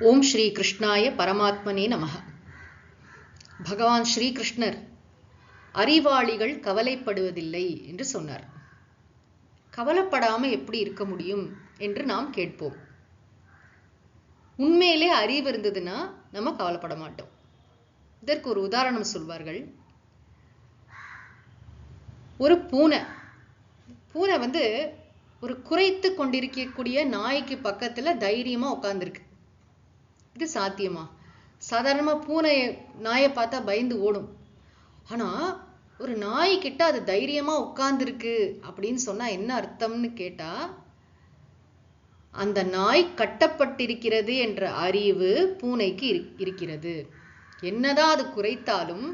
ஓம் ஸ்ரீ கிருஷ்ணாய பரமாத்மனே நமஹ. பகவான் ஸ்ரீகிருஷ்ணர் அறிவாளிகள் கவலைப்படுவதில்லை என்று சொன்னார். கவலைப்படாம எப்படி இருக்க முடியும் என்று நாம் கேட்போம். உண்மையிலே அறிவு இருந்ததுன்னா நம்ம கவலைப்பட மாட்டோம். இதற்கு ஒரு உதாரணம் சொல்வார்கள். ஒரு பூனை ஒரு குறைத்து கொண்டிருக்கக்கூடிய நாய்க்கு பக்கத்துல தைரியமா உட்கார்ந்துருக்கு. இது சாத்தியமா? சாதாரணமா நாயை பார்த்தா பயந்து ஓடும். ஆனா ஒரு நாய்கிட்ட அது தைரியமா உட்கார்ந்துருக்கு அப்படின்னு சொன்னா என்ன அர்த்தம்னு கேட்டா, அந்த நாய் கட்டப்பட்டிருக்கிறது என்ற அறிவு பூனைக்கு இருக்கிறது. என்னதான் அது குறைத்தாலும்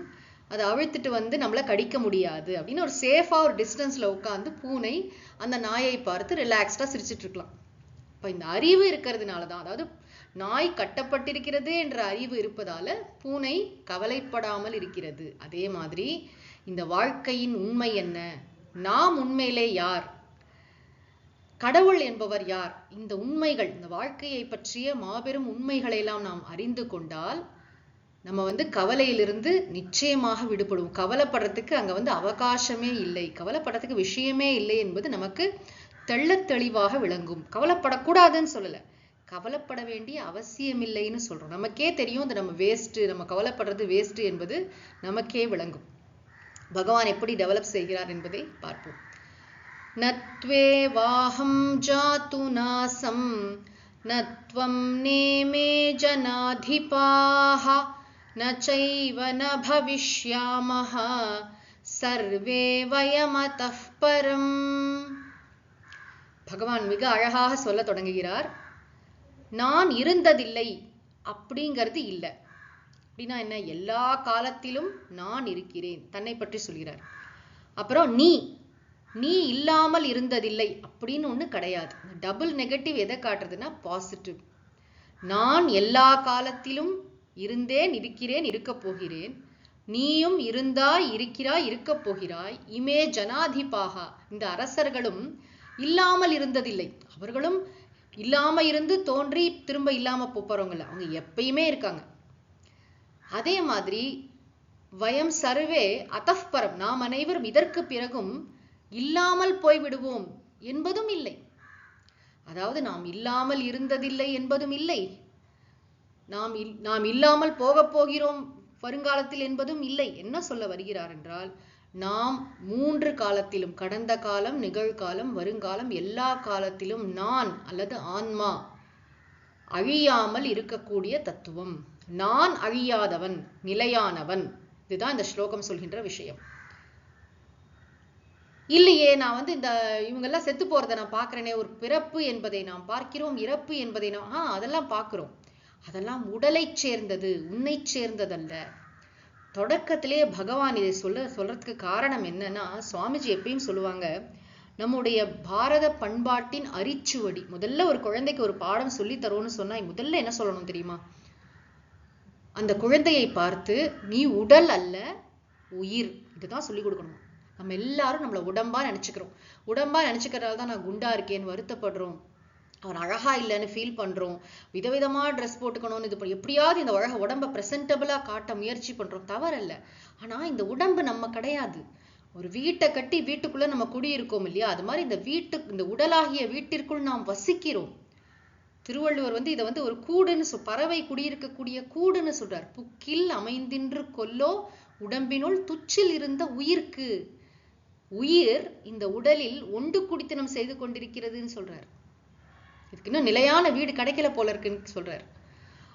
அதை அவிழ்த்துட்டு நம்மளை கடிக்க முடியாது அப்படின்னு ஒரு சேஃபா ஒரு டிஸ்டன்ஸ்ல உட்காந்து பூனை அந்த நாயை பார்த்து ரிலாக்ஸ்டா சிரிச்சிட்டு இருக்கலாம். இப்ப இந்த அறிவு இருக்கிறதுனாலதான், அதாவது நாய் கட்டப்பட்டிருக்கிறது என்ற அறிவு இருப்பதால பூனை கவலைப்படாமல் இருக்கிறது. அதே மாதிரி இந்த வாழ்க்கையின் உண்மை என்ன, நாம் உண்மையிலே யார், கடவுள் என்பவர் யார், இந்த உண்மைகள், இந்த வாழ்க்கையை பற்றிய மாபெரும் உண்மைகளை எல்லாம் நாம் அறிந்து கொண்டால் நம்ம கவலையிலிருந்து நிச்சயமாக விடுபடுவோம். கவலைப்படுறதுக்கு அங்க அவகாசமே இல்லை, கவலைப்படுறதுக்கு விஷயமே இல்லை என்பது நமக்கு தெள்ளத் தெளிவாக விளங்கும். கவலைப்படக்கூடாதுன்னு சொல்லல, கவலைப்பட வேண்டிய அவசியம் இல்லைன்னு சொல்றோம். நமக்கே தெரியும் இது நம்ம வேஸ்ட், நம்ம கவலைப்படுறது வேஸ்ட் என்பது நமக்கே விளங்கும். பகவான் எப்படி டெவலப் செய்கிறார் என்பதை பார்ப்போம். நத்வே வாஹம் ஜாது நாசம் நத்வம் நேமே ஜனாதிபாஹ நச்சைவ ந பவிஷ்யாமஹ சர்வே வயமதஃ பரம். பகவான் மிக அழகாக சொல்ல தொடங்குகிறார். நான் இருந்ததில்லை அப்படிங்கிறது இல்லை. அப்படின்னா என்ன? எல்லா காலத்திலும் நான் இருக்கிறேன், தன்னை பற்றி சொல்கிறார். அப்புறம் நீ இல்லாமல் இருந்ததில்லை அப்படின்னு ஒண்ணு கிடையாது. டபுள் நெகட்டிவ் எதை காட்டுறதுன்னா பாசிட்டிவ். நான் எல்லா காலத்திலும் இருந்தேன், இருக்கிறேன், இருக்க போகிறேன். நீயும் இருந்தாய், இருக்கிறாய், இருக்க போகிறாய். இமே ஜனாதிபாகா, இந்த அரசர்களும் இல்லாமல் இருந்ததில்லை. அவர்களும் இல்லாம இருந்து தோன்றி திரும்ப இல்லாம போறவங்கள, அவங்க எப்பயுமே இருக்காங்க. அதே மாதிரி வயம் சர்வே அதஃபரம், நாம் அனைவரும் இதற்கு பிறகும் இல்லாமல் போய்விடுவோம் என்பதும் இல்லை. அதாவது நாம் இல்லாமல் இருந்ததில்லை என்பதும் இல்லை, நாம் இல்லாமல் போக போகிறோம் வருங்காலத்தில் என்பதும் இல்லை. என்ன சொல்ல வருகிறார் என்றால், நாம் 3 காலத்திலும், கடந்த காலம், நிகழ்காலம், வருங்காலம், எல்லா காலத்திலும் நான் அல்லது ஆன்மா அழியாமல் இருக்கக்கூடிய தத்துவம். நான் அழியாதவன், நிலையானவன். இதுதான் இந்த ஸ்லோகம் சொல்கின்ற விஷயம். இல்லையே, நான் இந்த இவங்கெல்லாம் செத்து போறதை நான் பார்க்கிறேனே, ஒரு பிறப்பு என்பதை நாம் பார்க்கிறோம், இறப்பு என்பதை அதெல்லாம் பார்க்கிறோம். அதெல்லாம் உடலை சேர்ந்தது, உன்னை சேர்ந்ததல்ல. தொடக்கத்திலே பகவான் இதை சொல்றதுக்கு காரணம் என்னன்னா, சுவாமிஜி எப்பயும் சொல்லுவாங்க, நம்முடைய பாரத பண்பாட்டின் அரிச்சுவடி. முதல்ல ஒரு குழந்தைக்கு ஒரு பாடம் சொல்லி தரோன்னு சொன்னா முதல்ல என்ன சொல்லணும் தெரியுமா? அந்த குழந்தையை பார்த்து, நீ உடல் அல்ல உயிர், இதுதான் சொல்லி கொடுக்கணும். நம்ம எல்லாரும் நம்மளை உடம்பா நினைச்சுக்கிறதால தான் நான் குண்டா இருக்கேன்னு வருத்தப்படுறோம், அவன் அழகா இல்லைன்னு ஃபீல் பண்றோம், விதவிதமா ட்ரெஸ் போட்டுக்கணும்னு இது எப்படியாவது இந்த உடம்ப பிரசன்டபிளா காட்ட முயற்சி பண்றோம். தவறல்ல. ஆனா இந்த உடம்பு நம்ம கிடையாது. ஒரு வீட்டை கட்டி வீட்டுக்குள்ள நம்ம குடியிருக்கோம் இல்லையா, அது மாதிரி இந்த உடலாகிய வீட்டிற்குள் நாம் வசிக்கிறோம். திருவள்ளுவர் இதை ஒரு கூடுன்னு பறவை குடியிருக்கக்கூடிய கூடுன்னு சொல்றார். புக்கில் அமைந்தின்று கொல்லோ உடம்பினுள் துச்சில் இருந்த உயிர்க்கு. உயிர் இந்த உடலில் ஒண்டு குடித்தனம் செய்து கொண்டிருக்கிறதுன்னு சொல்றார். இதுக்கு இன்னும் நிலையான வீடு கிடைக்கல போல இருக்குன்னு சொல்றார்.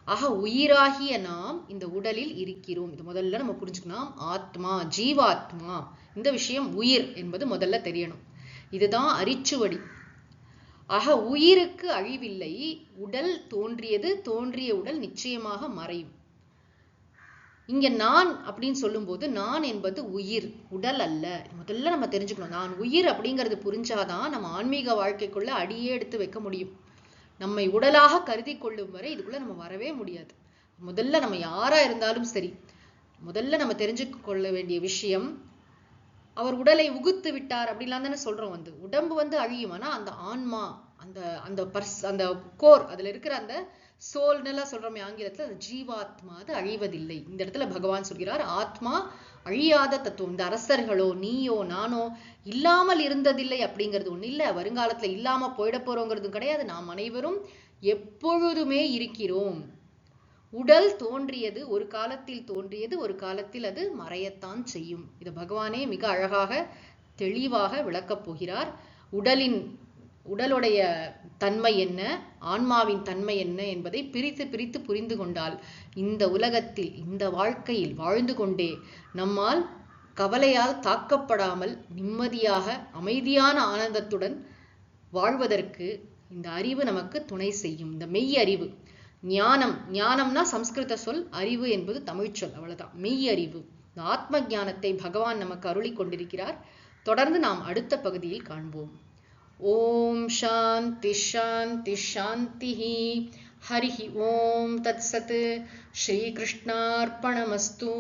ஆக உயிராகிய நாம் இந்த உடலில் இருக்கிறோம். இது முதல்ல நம்ம புரிஞ்சுக்கணும். ஆத்மா, ஜீவாத்மா, இந்த விஷயம் உயிர் என்பது முதல்ல தெரியணும். இதுதான் அரிச்சுவடி. ஆக உயிருக்கு அழிவில்லை. உடல் தோன்றியது, தோன்றிய உடல் நிச்சயமாக மறையும். இங்க நான் அப்படின்னு சொல்லும் போது, நான் என்பது உயிர், உடல் அல்ல. முதல்ல நம்ம தெரிஞ்சுக்கணும். நான் உயிர் அப்படிங்கிறது புரிஞ்சாதான் நம்ம ஆன்மீக வாழ்க்கைக்குள்ள அடியே எடுத்து வைக்க முடியும். நம்மை உடலாக கருதி கொள்ளும் வரை இதுக்குள்ள நம்ம வரவே முடியாது. முதல்ல நம்ம யாரா இருந்தாலும் சரி, முதல்ல நம்ம தெரிஞ்சு கொள்ள வேண்டிய விஷயம், அவர் உடலை உகுத்து விட்டார் அப்படிலாம் தானே சொல்றோம். உடம்பு அழியும், ஆனா அந்த ஆன்மா, அந்த அந்த அந்த கோர், அதுல இருக்கிற அந்த சோல்னெல்லாம் சொல்றோமே ஆங்கிலத்துல, அந்த ஜீவாத்மா அது அழிவதில்லை. இந்த இடத்துல பகவான் சொல்கிறார் ஆத்மா அழியாத தத்துவம். இந்த அரசர்களோ நீயோ நானோ இல்லாமல் இருந்ததில்லை அப்படிங்கிறது ஒண்ணு இல்ல, வருங்காலத்துல இல்லாம போயிட போறோங்கிறதும் கிடையாது. நாம் அனைவரும் எப்பொழுதுமே இருக்கிறோம். உடல் தோன்றியது, ஒரு காலத்தில் தோன்றியது, ஒரு காலத்தில் அது மறையத்தான் செய்யும். இது பகவானே மிக அழகாக தெளிவாக விளக்கப் போகிறார். உடலுடைய தன்மை என்ன, ஆன்மாவின் தன்மை என்ன என்பதை பிரித்து பிரித்து புரிந்து கொண்டால் இந்த உலகத்தில், இந்த வாழ்க்கையில் வாழ்ந்து கொண்டே நம்மால் கவலையால் தாக்கப்படாமல் நிம்மதியாக அமைதியான ஆனந்தத்துடன் வாழ்வதற்கு இந்த அறிவு நமக்கு துணை செய்யும். இந்த மெய் அறிவு, ஞானம், ஞானம்னா சம்ஸ்கிருத சொல், அறிவு என்பது தமிழ் சொல், அவ்வளவுதான். மெய் அறிவு, இந்த ஆத்ம ஞானத்தை பகவான் நமக்கு அருளி கொண்டிருக்கிறார். தொடர்ந்து நாம் அடுத்த பகுதியில் காண்போம். ஓம் சாந்தி சாந்தி சாந்தி. ஹரி ஓம் தத் சத். ஸ்ரீ கிருஷ்ணார்ப்பணமஸ்து.